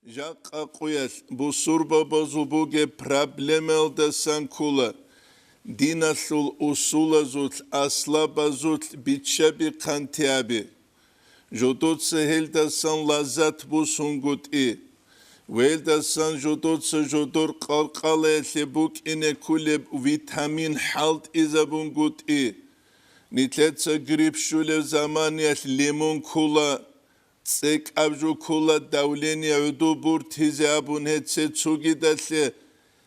Jaqa quyas busurba bazubuge problemelda sankula dinasul usulazut aslabazut bitşabi kantiabi jodotsa helda san lazat busungut i velda san jodotsa jodor qalqale lebuk ine kuleb vitamin halt izabungut i nitletsa grip şule zamaniyat limon kula Tsek abju kula davleni udu burtize abun hetse tsugidasle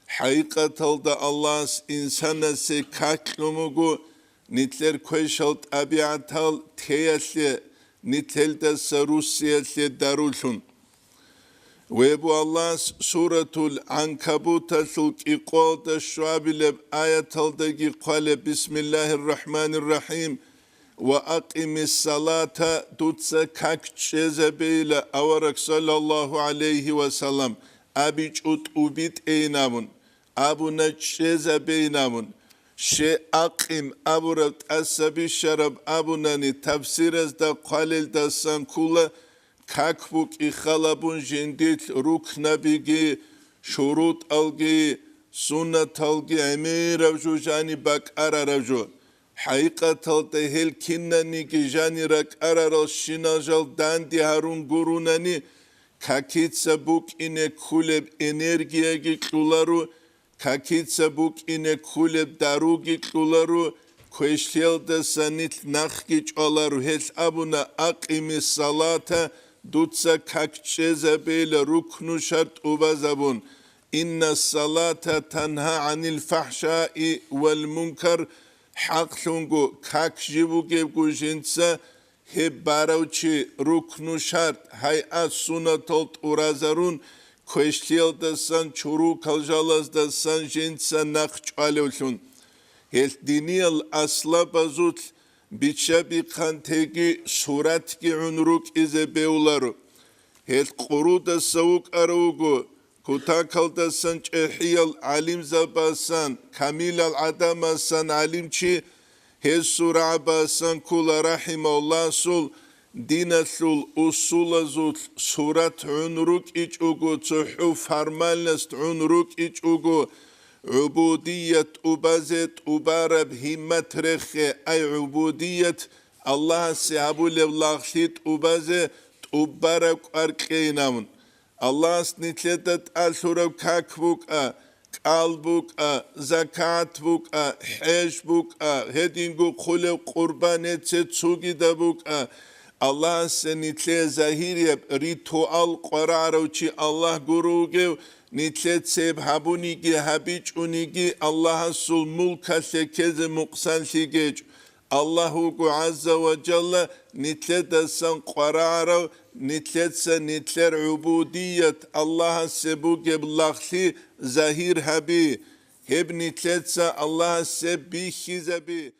haqiqatalda Allah's insana se kaklumugu nitler koşalt abiatal teyasle nitelde sarusiyasle darulun ve bu Allah's suratul ankabutasıl iqolda şuabile ayataldagi qale bismillahirrahmanirrahim وأقم الصلاة دوتسا كاكتشيزا بيلا أورك صلى الله عليه وسلم أبيج أبيت أينامون أبو نتشيزا بينامون شي أقم أبو ربط أسابي شرب أبو ناني تفسير دا قليل دا سانكولا كاكبوك إخالبون جنديت روك نبيجي شروط ألجي سنة ألجي أمير رجو جاني باك أرى رجو haqiqatalda hel kinnani ki janirak araral şinajal dandi harun gurunani kakitsa buk ine kuleb energiya gitlularu kakitsa buk ine kuleb daru gitlularu koşyelda sanit nakh giçalaru hel abuna aqimi salata dutsa kakçeza beyle ruknu şart ubazabun inna salata tanha anil fahşai vel munkar حقلونگو کاک جیبوگه گوشینسا هی باروچی رکنو شرط های از سونتالت اورازارون کوشتیل دستان چورو کلجالز دستان جینسا نخچ آلولون هل دینیل اصلا بازوت بیچه بی خانتگی صورت کی عنروک ایزه بیولارو هل قرود سوک اروگو Kutakal dasan çehiyal alim zabasan, kamil al adamasan alimçi, hesura abasan kula rahimallah sul, dinasul usulazul surat unruk iç ugu, tuhu farmalnest unruk iç ugu, ubudiyet ubazet ubarab himmet rekhe, ay ubudiyet Allah sihabu levlahlit ubaze ubarak arkeynamun. Allah's nitletat al-surab kakbuka, kalbuka, zakatbuka, hejbuka, hedingu khule qurbanet se tsugidabuka. Allah's nitle zahiriyab ritual qararauchi Allah gurugev nitlet seb habunigi habich unigi Allah's sul mulka sekeze muqsan sigej. Allahu azza ve celle nitledasan qararav nitletsa nitler ubudiyet Allah'a sebu geblahli zahir habi heb nitletsa Allah'a sebi hizabi